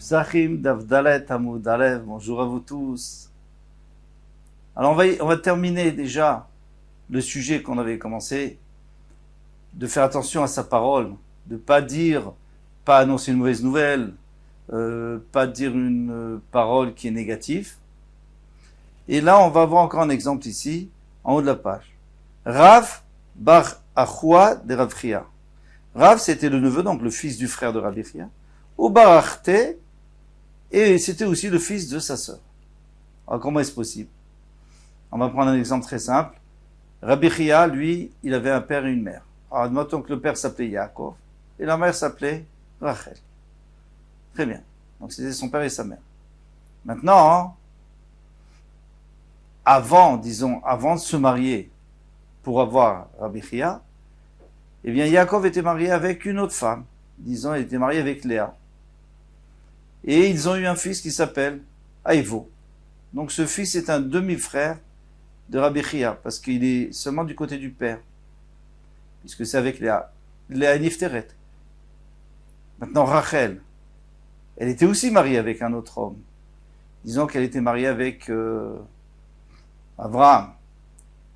Psachim d'Avdalet Hamoud Alev, bonjour à vous tous. Alors on va terminer déjà le sujet qu'on avait commencé, de faire attention à sa parole, de pas dire, pas annoncer une mauvaise nouvelle, pas dire une parole qui est négative. Et là on va voir encore un exemple ici, en haut de la page. Rav bar Achua de Rav Chia. Rav c'était le neveu, donc le fils du frère de Rav Chia, ou Barachte, et c'était aussi le fils de sa sœur. Alors comment est-ce possible? On va prendre un exemple très simple. Rabbi Chia, lui, il avait un père et une mère. Alors admettons que le père s'appelait Yaakov et la mère s'appelait Rachel. Très bien. Donc c'était son père et sa mère. Maintenant, avant de se marier pour avoir Rabbi Chia, eh bien Yaakov était marié avec une autre femme. Disons, il était marié avec Léa. Et ils ont eu un fils qui s'appelle Aïvo. Donc ce fils est un demi-frère de Rabbi Chia, parce qu'il est seulement du côté du père, puisque c'est avec Léa. Léa Nifteret. Maintenant Rachel, elle était aussi mariée avec un autre homme. Disons qu'elle était mariée avec Abraham.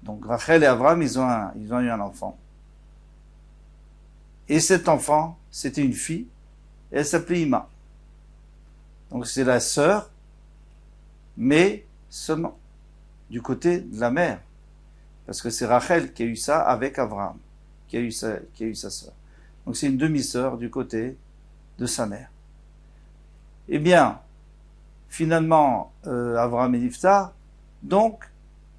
Donc Rachel et Abraham, ils ont eu un enfant. Et cet enfant, c'était une fille, et elle s'appelait Ima. Donc c'est la sœur, mais seulement du côté de la mère. Parce que c'est Rachel qui a eu ça avec Abraham, qui a eu sa sœur. Donc c'est une demi-sœur du côté de sa mère. Eh bien, finalement, Abraham est niftar, donc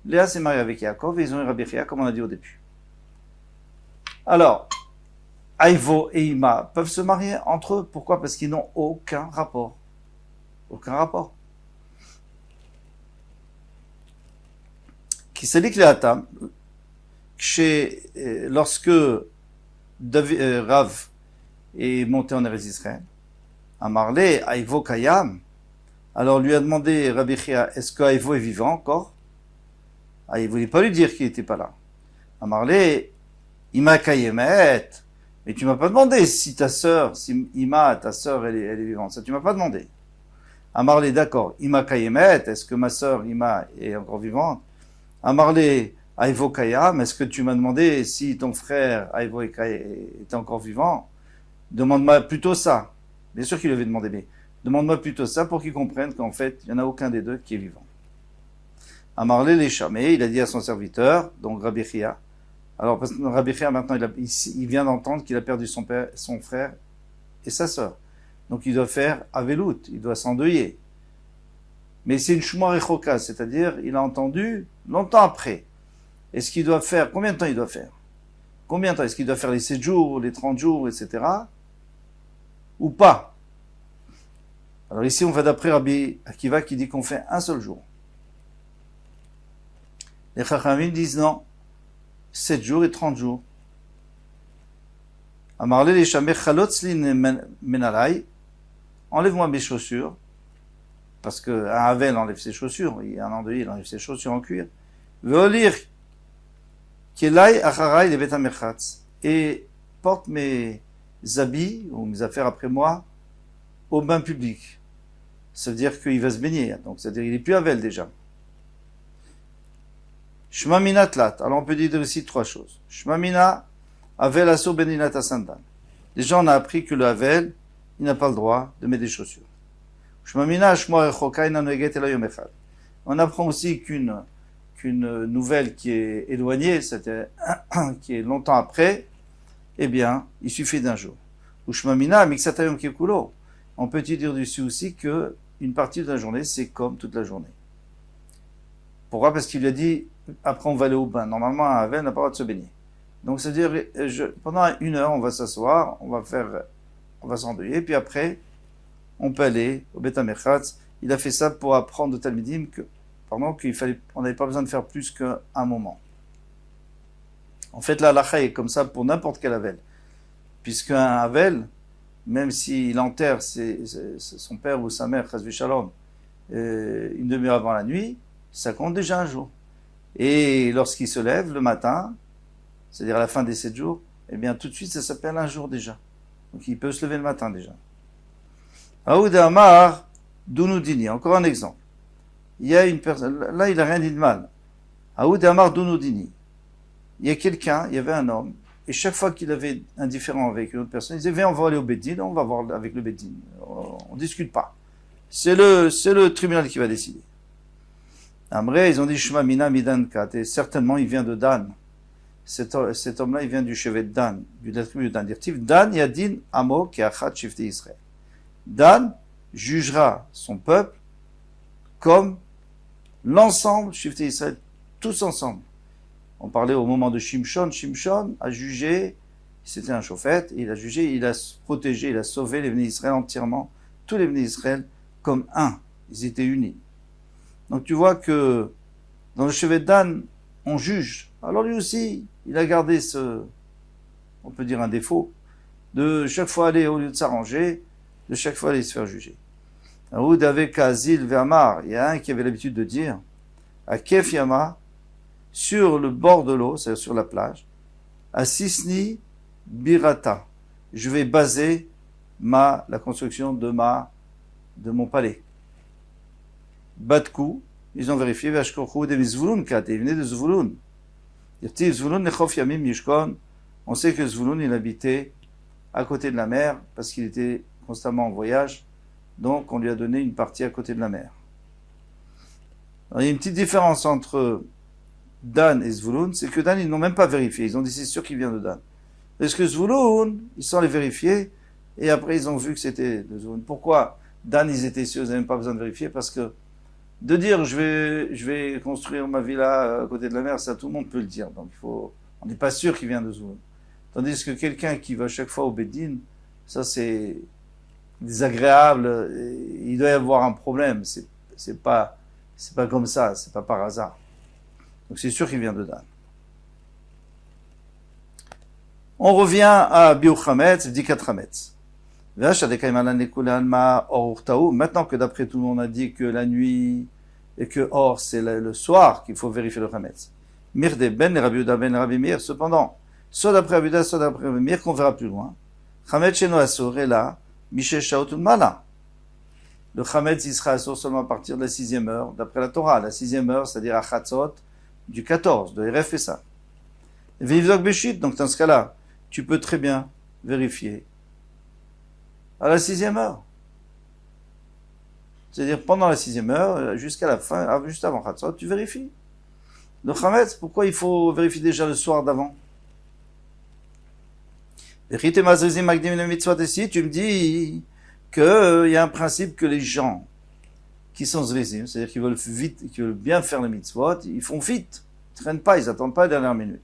Léa s'est mariée avec Yaakov et ils ont eu Rabbi Chia, comme on a dit au début. Alors, Aïvo et Ima peuvent se marier entre eux. Pourquoi? Parce qu'ils n'ont aucun rapport. Aucun rapport. Qui s'est dit que lorsque Rav est monté en Eretz Israël, à Marlé, Aïvo Kayam, alors lui a demandé Rabbi Chia, est-ce que Aïvo est vivant encore? Il ne voulait pas lui dire qu'il n'était pas là. À Marlé, Ima Kayemet, mais tu m'as pas demandé si ta sœur, si Ima, ta sœur, elle est vivante. Ça, tu m'as pas demandé. À Marlé, d'accord. Ima Kayemet, est-ce que ma sœur Ima est encore vivante? À Marlé, Aïvo Kayam, est-ce que tu m'as demandé si ton frère Aïvo était encore vivant? Demande-moi plutôt ça. Bien sûr qu'il avait demandé, mais demande-moi plutôt ça pour qu'il comprenne qu'en fait, il n'y en a aucun des deux qui est vivant. À Marlé, les chamés, il a dit à son serviteur, donc Rabbi Chia. Alors, parce que Rabbi Chia, maintenant, il vient d'entendre qu'il a perdu son frère et sa sœur. Donc, il doit faire Avelut, il doit s'endeuiller. Mais c'est une Shmua Rechoka, c'est-à-dire, il a entendu longtemps après. Est-ce qu'il doit faire, combien de temps il doit faire? Combien de temps? Est-ce qu'il doit faire les 7 jours, les 30 jours, etc. Ou pas? Alors ici, on va d'après Rabbi Akiva qui dit qu'on fait un seul jour. Les Chachamim disent non, 7 jours et 30 jours. Amarle les chamés chalotzli menalai, enlève-moi mes chaussures, parce qu'un Havel enlève ses chaussures, il y a un endeuillé, il enlève ses chaussures en cuir. Veolir kelai acharai levet hamerchatz, et porte mes habits ou mes affaires après moi au bain public. Ça veut dire qu'il va se baigner, donc c'est-à-dire qu'il n'est plus Havel déjà. Shmamina tlat. Alors on peut dire aussi 3 choses. Shmamina Havel asur beninat asandal. Déjà on a appris que le Havel, il n'a pas le droit de mettre des chaussures. Shmamina shmor rechoka ina noeget ela yom echad. On apprend aussi qu'une nouvelle qui est éloignée, qui est longtemps après, eh bien, il suffit d'un jour. Ou shmamina mixata yom kikulo. On peut dire dessus aussi que une partie de la journée, c'est comme toute la journée. Pourquoi? Parce qu'il lui a dit, après on va aller au bain. Normalement, un Havel n'a pas le droit de se baigner. Donc, c'est-à-dire, pendant 1 heure, on va s'asseoir, on va s'endeuiller, puis après, on peut aller au Bet HaMerchatz. Il a fait ça pour apprendre au Talmidim qu'on n'avait pas besoin de faire plus qu'un moment. En fait, la halakha est comme ça pour n'importe quel Havel. Puisqu'un Havel, même s'il enterre son père ou sa mère, chas v'shalom, une demi-heure avant la nuit, ça compte déjà un jour. Et lorsqu'il se lève le matin, c'est-à-dire à la fin des 7 jours, eh bien tout de suite ça s'appelle un jour déjà. Donc il peut se lever le matin déjà. Aoud Amar Dounoudini, encore un exemple. Il y a une personne, là il n'a rien dit de mal. Aoud Amar Dounoudini. Il y a quelqu'un, il y avait un homme, et chaque fois qu'il avait un différend avec une autre personne, il disait, viens, on va aller au Beddin, on va voir avec le Beddin. On discute pas. C'est le tribunal qui va décider. Après, ils ont dit, Shema Mina Midan Kat, et certainement il vient de Dan. Cet homme-là, il vient du chevet de Dan, de la tribu de Dan. Dan Yadin Amo Keachat Shifte Israël. Dan jugera son peuple comme l'ensemble, Shifte Israël, tous ensemble. On parlait au moment de Shimshon. Shimshon a jugé, c'était un chauffette, il a jugé, il a protégé, il a sauvé les Bnei Israël entièrement, tous les Bnei Israël comme un. Ils étaient unis. Donc tu vois que dans le chevet de Dan, on juge. Alors lui aussi, il a gardé on peut dire un défaut, de chaque fois aller, au lieu de s'arranger, de chaque fois aller se faire juger. Aoud avec Azil Vermar, il y a un qui avait l'habitude de dire, à Kef Yama, sur le bord de l'eau, c'est-à-dire sur la plage, à Sisni Birata, je vais baser la construction de mon palais. Batkou, ils ont vérifié, Vashkochou de Zvulun Kat, il venait de Zvulun. Zvulun Nechof Yamim Yishkon, on sait que Zvulun, il habitait à côté de la mer, parce qu'il était constamment en voyage, donc on lui a donné une partie à côté de la mer. Alors, il y a une petite différence entre Dan et Zvulun, c'est que Dan, ils n'ont même pas vérifié, ils ont dit c'est sûr qu'il vient de Dan. Parce que Zvulun, ils sont allés vérifier, et après ils ont vu que c'était de Zvulun. Pourquoi Dan, ils étaient sûrs, ils n'avaient même pas besoin de vérifier, parce que de dire je vais construire ma villa à côté de la mer, ça tout le monde peut le dire. Donc on n'est pas sûr qu'il vient de Zvulun. Tandis que quelqu'un qui va chaque fois au Beddin, ça c'est désagréable, il doit y avoir un problème. C'est pas comme ça, c'est pas par hasard. Donc c'est sûr qu'il vient de Dan. On revient à Biuchametz, Dikat Chametz. Maintenant que d'après tout le monde a dit que la nuit et que Or c'est le soir qu'il faut vérifier le Chametz. Mirde ben Rabbi Yehuda ben Rabbi Meir, cependant, soit d'après Rabbi Yehuda, soit d'après Rabbi Meir, qu'on verra plus loin. Chametz sheno asur est là, Mishe Shaot Mala. Le Chametz il sera asur seulement à partir de la 6e heure, d'après la Torah, la 6e heure, c'est-à-dire à Chatzot, du 14, de Eref Pessah. Vivzok Beshit, donc dans ce cas-là, tu peux très bien vérifier à la 6e heure. C'est-à-dire pendant la 6e heure, jusqu'à la fin, juste avant Chatzot, tu vérifies. Le Chametz, pourquoi il faut vérifier déjà le soir d'avant? Et si tu me dis qu'il y a un principe que les gens qui sont zvezim, c'est-à-dire qui veulent vite, qui veulent bien faire les mitzvot, ils font vite. Ils ne traînent pas, ils n'attendent pas la dernière minute.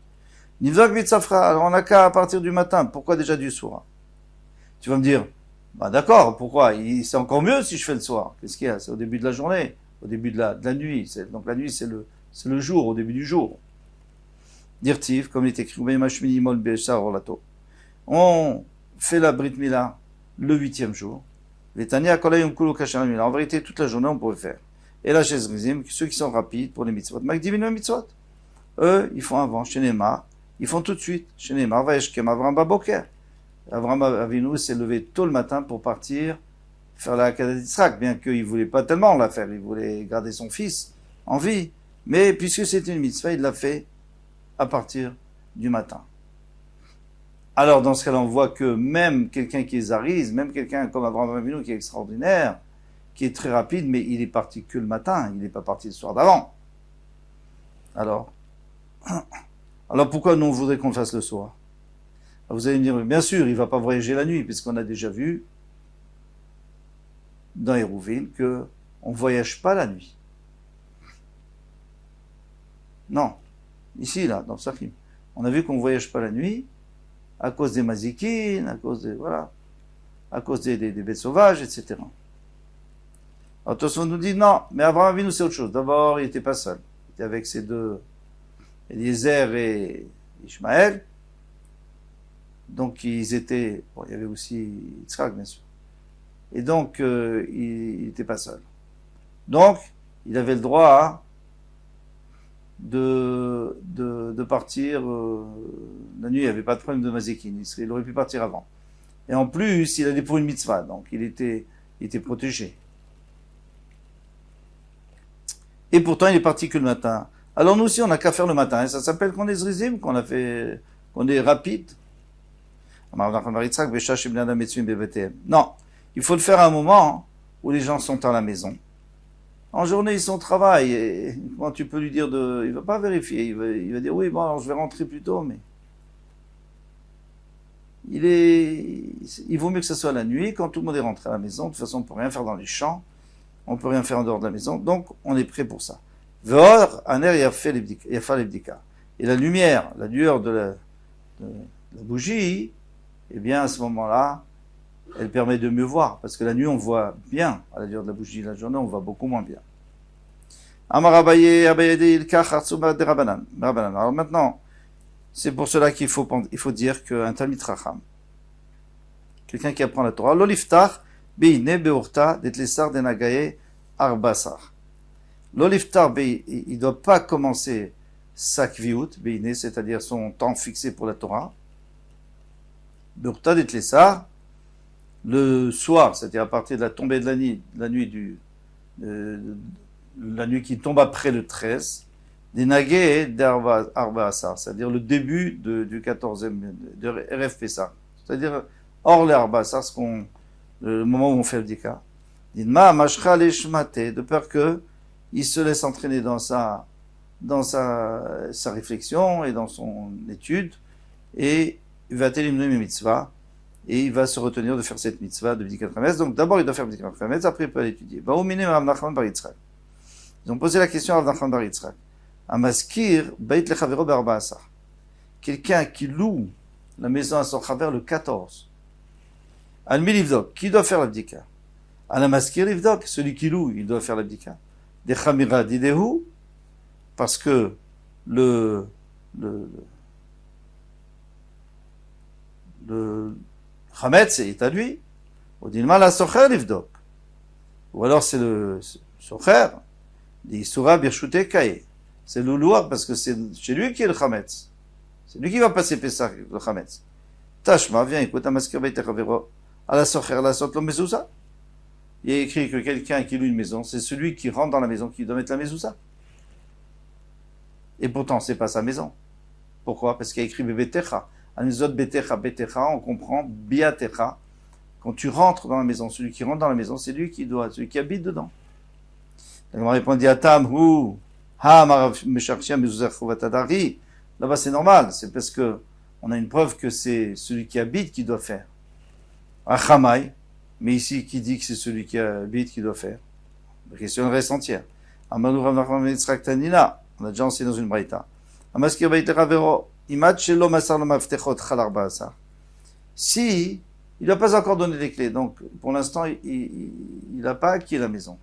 Nivzak mitzafra, alors on n'a qu'à partir du matin. Pourquoi déjà du soir? Tu vas me dire, bah d'accord, pourquoi? C'est encore mieux si je fais le soir. Qu'est-ce qu'il y a? C'est au début de la journée, au début de la nuit. Donc la nuit, c'est le jour, au début du jour. Dirtiv, comme il est écrit, on fait la Brit Mila le 8e jour. En vérité, toute la journée, on pourrait faire. Et la Shezrizim, ceux qui sont rapides pour les mitzvot, Magdivin mitzvot, eux, ils font avant, chez Neymar, ils font tout de suite, chez Neymar, Vaeshkem Avram Baboker. Avram Avinu s'est levé tôt le matin pour partir faire la Hakadat Yitzhak, bien qu'il ne voulait pas tellement la faire, il voulait garder son fils en vie. Mais puisque c'était une mitzvah, il l'a fait à partir du matin. Alors, dans ce cas-là, on voit que même quelqu'un qui est zarise, même quelqu'un comme Abraham Avinu qui est extraordinaire, qui est très rapide, mais il est parti que le matin, il n'est pas parti le soir d'avant. Alors pourquoi nous on voudrait qu'on le fasse le soir? Vous allez me dire, bien sûr, il ne va pas voyager la nuit, puisqu'on a déjà vu dans Hérouville qu'on ne voyage pas la nuit. Non. Ici, là, dans Psachim. On a vu qu'on ne voyage pas la nuit, à cause des mazikines, à cause des bêtes sauvages, etc. Alors Tosfot nous dit non, mais Abraham Avinu c'est autre chose. D'abord, il n'était pas seul. Il était avec ses deux, Eliezer et Ishmaël. Donc ils étaient, il y avait aussi Yitzhak bien sûr. Et donc il n'était pas seul. Donc il avait le droit de partir la nuit, il n'y avait pas de problème de mazékin, il aurait pu partir avant. Et en plus, il allait pour une mitzvah, donc il était il était protégé. Et pourtant, il est parti que le matin. Alors nous aussi, on n'a qu'à faire le matin. Et ça s'appelle qu'on est zrizim, qu'on est rapide. Non, il faut le faire à un moment où les gens sont à la maison. En journée, ils sont au travail. Et quand tu peux lui dire il va pas vérifier. Il va dire oui, bon, alors je vais rentrer plus tôt, mais il vaut mieux que ce soit la nuit, quand tout le monde est rentré à la maison. De toute façon, on ne peut rien faire dans les champs. On ne peut rien faire en dehors de la maison. Donc, on est prêt pour ça. Veor, aner, il a fait l'ebdika. Et la lumière, la lueur de la bougie, eh bien, à ce moment-là, elle permet de mieux voir. Parce que la nuit, on voit bien à la lueur de la bougie. La journée, on voit beaucoup moins bien. Alors maintenant, c'est pour cela qu'il faut dire qu'un Talmid Chacham, quelqu'un qui apprend la Torah, l'oliftar, beine beurta, detlesar denagaye arbasar. L'oliftar, il ne doit pas commencer sa kviut, beine, c'est-à-dire son temps fixé pour la Torah. Beurta detlesar, le soir, c'est-à-dire à partir de la tombée de la nuit qui tombe après le 13, des nagé d'Arba Asar, c'est-à-dire le début du 14e, de RF Pessah, c'est-à-dire hors l'Arba Asar, le moment où on fait le dika. Dinma mashcha leshmate, de peur que il se laisse entraîner dans sa réflexion et dans son étude, et il va télimner mes mitzvahs, et il va se retenir de faire cette mitzvah de Bdikat Chametz. Donc d'abord il doit faire Bdikat Chametz, après il peut l'étudier. Ils ont posé la question à Rav Nachman bar Yitzchak. Amaskir beit lechavero be'arba asar. Quelqu'un qui loue la maison à son chaver le 14. Al mi livdok, qui doit faire l'abdika? Al amaskir livdok, celui qui loue, il doit faire l'abdika. De chamira didehu, parce que le chametz est à lui. Ou dilma la socher livdok. Ou alors c'est le socher. C'est le louar parce que c'est chez lui qui est le chametz. C'est lui qui va passer Pessah, le chametz. Tashma, viens, écoute, amaskir beit lechavero, ala socher, la sot lo mezouza. Il est écrit que quelqu'un qui loue une maison, c'est celui qui rentre dans la maison qui doit mettre la mezouza. Et pourtant, c'est pas sa maison. Pourquoi? Parce qu'il y a écrit bebetecha. Anizot betecha, betecha, on comprend biatecha. Quand tu rentres dans la maison, celui qui rentre dans la maison, c'est lui celui qui habite dedans. On m'a répondu Atam hu ha mesharchia mezuzah chovatadari. Là-bas c'est normal, c'est parce que on a une preuve que c'est celui qui habite qui doit faire. Achamay, mais ici qui dit que c'est celui qui habite qui doit faire. La question reste entière. Amanu Rav Nachman Yitzchak Tanina, on a déjà enseigné dans une braïta. Amaskir beit lechavero imad shelo masar lo maftechot chal arba asar. Si il n'a pas encore donné les clés, donc pour l'instant il n'a pas acquis la maison.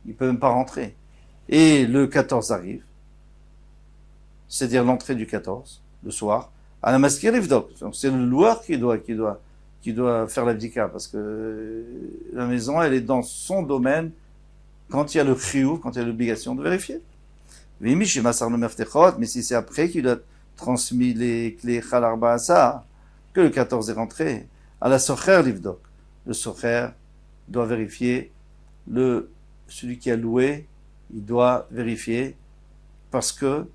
Il ne peut même pas rentrer. Et le 14 arrive, c'est-à-dire l'entrée du 14, le soir, à la maskir livdok. Donc c'est le loueur qui doit faire l'abdika, parce que la maison, elle est dans son domaine quand il y a le chiyuv, quand il y a l'obligation de vérifier. Mais si c'est après qu'il a transmis les clés chal arba asar, que le 14 est rentré, à la socher livdok. Le socher doit vérifier celui qui a loué, il doit vérifier parce que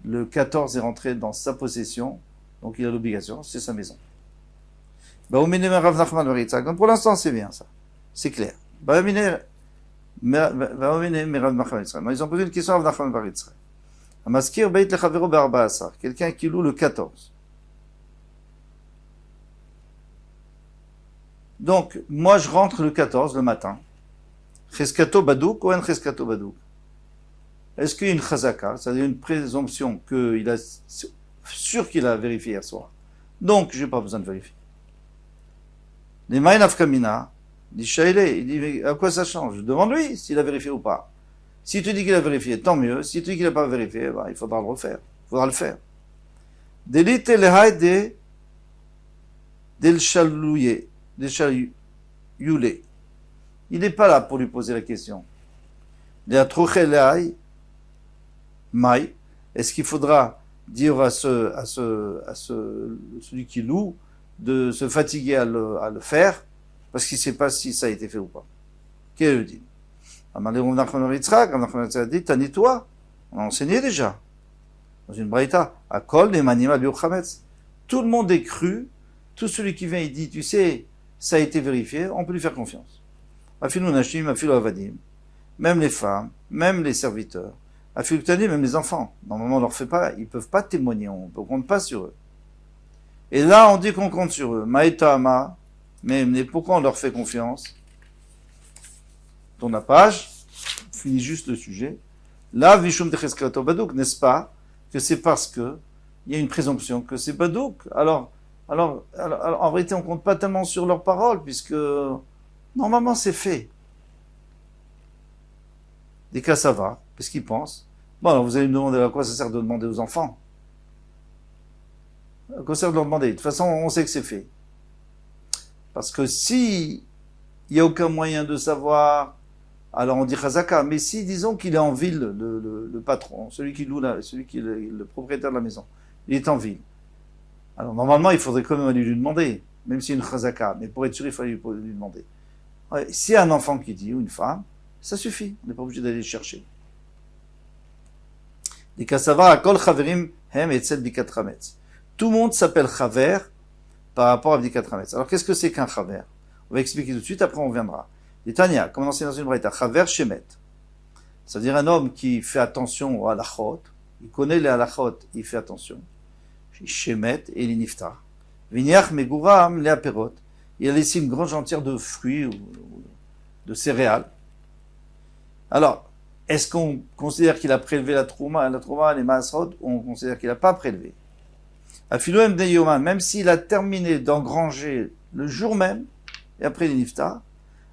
le 14 est rentré dans sa possession, donc il a l'obligation, c'est sa maison. Donc pour l'instant, c'est bien ça. C'est clair. Ils ont posé une question à Rav Nachman bar Yitzchak. Amaskir beit lechavero be'arba asar. Quelqu'un qui loue le 14. Donc, moi, je rentre le 14 le matin. Cheskato badouk ou un cheskato badouk? Est-ce qu'il y a une chazaka, c'est-à-dire une présomption qu'il a sûr qu'il a vérifié hier soir? Donc, je n'ai pas besoin de vérifier. Les maïn afkamina, dit Shailé, il dit, mais à quoi ça change? Demande-lui s'il a vérifié ou pas. Si tu dis qu'il a vérifié, tant mieux. Si tu dis qu'il n'a pas vérifié, bah, il faudra le refaire. Il faudra le faire. Delite lehaide del shalouye, del shayoule. Il n'est pas là pour lui poser la question. Est-ce qu'il faudra dire à celui qui loue de se fatiguer à le faire? parce qu'il ne sait pas si ça a été fait ou pas. Quel est le dit? A dit, Tani-toi, on a enseigné déjà, dans une braïta, à kol les manima chametz. Tout le monde est cru, tout celui qui vient, il dit, tu sais, ça a été vérifié, on peut lui faire confiance. Afilu nashim, afilu avadim, même les femmes, même les serviteurs, afilu ktani, même les enfants. Normalement, on leur fait pas, ils peuvent pas témoigner, on ne compte pas sur eux. Et là, on dit qu'on compte sur eux. Maïta ama, mais pourquoi on leur fait confiance? Tourne la page, finis juste le sujet. Là, vishum techeskato badouk, n'est-ce pas que c'est parce que il y a une présomption que c'est badouk. Alors, en vérité, on compte pas tellement sur leurs paroles, puisque normalement c'est fait. Des cas ça va, qu'est-ce qu'ils pensent? Bon, alors vous allez me demander à quoi ça sert de demander aux enfants? À quoi ça sert de leur demander? De toute façon, on sait que c'est fait. Parce que si il n'y a aucun moyen de savoir, alors on dit Chazaka, mais si disons qu'il est en ville, le patron, celui qui loue celui qui est le propriétaire de la maison, il est en ville. Alors normalement, il faudrait quand même aller lui demander, même s'il y a une Chazaka, mais pour être sûr, il fallait lui demander. Ouais, s'il y a un enfant qui dit, ou une femme, ça suffit, on n'est pas obligé d'aller chercher. Les Kassava, Akol Chaverim, Hem et Tzed Bikat Chametz. Tout le monde s'appelle Chaver par rapport à Bikat Chametz. Alors qu'est-ce que c'est qu'un Chaver? On va expliquer tout de suite, après on viendra. Les Tanya, comme on enseigne dans une braïta, Chaver Shemet. C'est-à-dire un homme qui fait attention aux halachot, il connaît les halachot, il fait attention. Shemet et l'iniftar. Vinyach Meguram les aperot. Il a laissé une grange entière de fruits ou de céréales. Alors, est-ce qu'on considère qu'il a prélevé la trouma, les maasrot, ou on considère qu'il n'a pas prélevé? Afiloem de Yoman, même s'il a terminé d'engranger le jour même, et après l'iniftar,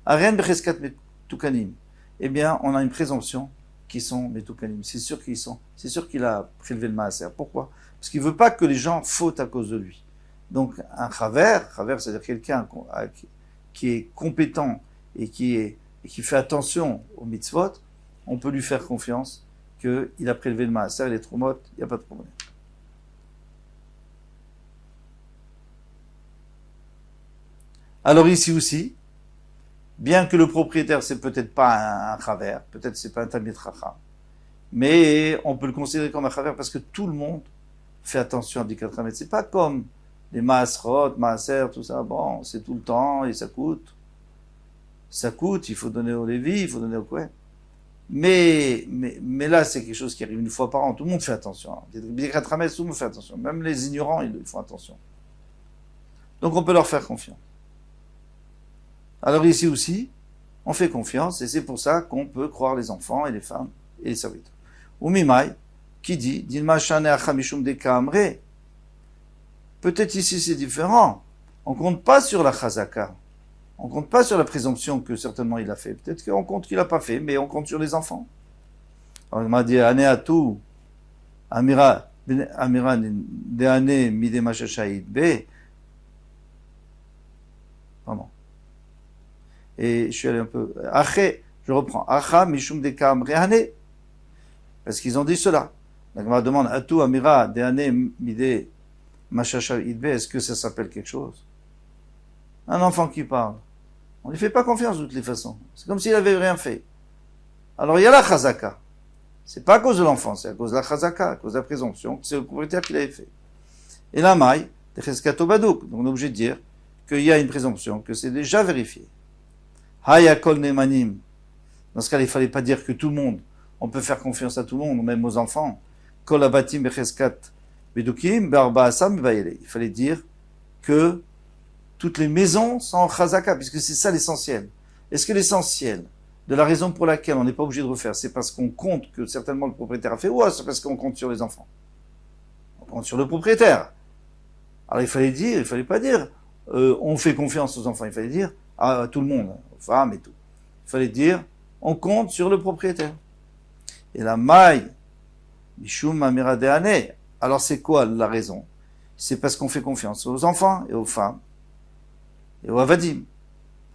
Aren Becheskat Metukanim, eh bien, on a une présomption qu'ils sont Metukanim. C'est sûr qu'il a prélevé le maaser. Pourquoi? Parce qu'il ne veut pas que les gens fautent à cause de lui. Donc, un chaver, c'est-à-dire quelqu'un qui est compétent et qui fait attention aux mitzvot, on peut lui faire confiance qu'il a prélevé le maaser et les trumot, il n'y a pas de problème. Alors ici aussi, bien que le propriétaire c'est peut-être pas un chaver, peut-être c'est pas un talmid chacham, mais on peut le considérer comme un chaver parce que tout le monde fait attention à Bikat Chametz. C'est pas comme les maasrot, maaser, tout ça, bon, c'est tout le temps et ça coûte. Ça coûte, il faut donner au Lévi, il faut donner au Kohen. Mais là, c'est quelque chose qui arrive une fois par an. Tout le monde fait attention. Bikat Chametz, tout le monde fait attention. Même les ignorants, ils font attention. Donc on peut leur faire confiance. Alors ici aussi, on fait confiance et c'est pour ça qu'on peut croire les enfants et les femmes et les serviteurs. Ou Mimai, qui dit, peut-être ici c'est différent. On compte pas sur la chazaka. On compte pas sur la présomption que certainement il a fait. Peut-être qu'on compte qu'il a pas fait, mais on compte sur les enfants. Alors il m'a dit, Aneatu, Amira, de Ane, Mide Mashashahid, B. Pardon. Et je suis allé un peu, je reprends, Acha, Mishum Dekam, Rehane. Parce qu'ils ont dit cela. Donc on me demande, Atou, Amira, de Ane, Mide Mashashahid, B. Est-ce que ça s'appelle quelque chose? Un enfant qui parle. On ne lui fait pas confiance de toutes les façons. C'est comme s'il avait rien fait. Alors il y a la chazaka. C'est pas à cause de l'enfant, c'est à cause de la chazaka, à cause de la présomption, que c'est le propriétaire qui l'avait fait. Et la maille, techeskato badouk. Donc on est obligé de dire qu'il y a une présomption, que c'est déjà vérifié. Haya kol nemanim. Dans ce cas, il fallait pas dire que tout le monde, on peut faire confiance à tout le monde, même aux enfants. Kol abatim becheskat bedukim barba asam vayele. Il fallait dire que toutes les maisons sont en chazaka, puisque c'est ça l'essentiel. Est-ce que l'essentiel de la raison pour laquelle on n'est pas obligé de refaire, c'est parce qu'on compte que certainement le propriétaire a fait, ou c'est parce qu'on compte sur les enfants? On compte sur le propriétaire. Alors il fallait pas dire, on fait confiance aux enfants, il fallait dire à tout le monde, aux femmes et tout. Il fallait dire, on compte sur le propriétaire. Et la maille, Mishum Amira Deane, alors c'est quoi la raison? C'est parce qu'on fait confiance aux enfants et aux femmes et au avadim.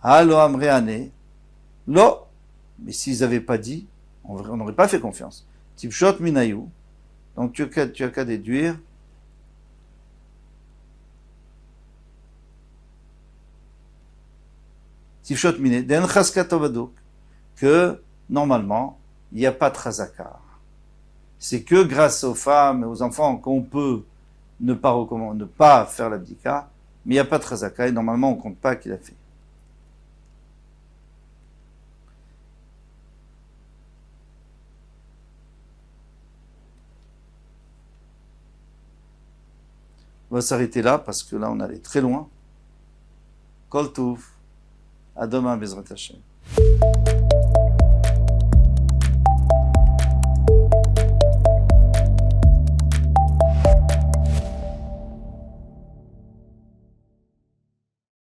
Halo amreane, lo. Mais s'ils n'avaient pas dit, on n'aurait pas fait confiance. Tipshot minayou. Donc tu as qu'à déduire. Tifshot mine, den chaskato baduk, que normalement, il n'y a pas de chazaka. C'est que grâce aux femmes et aux enfants qu'on peut ne pas faire l'abdika, mais il n'y a pas de chazaka et normalement on ne compte pas qu'il a fait. On va s'arrêter là parce que là on allait très loin. Kol Tov, à demain Bezrat Hashem.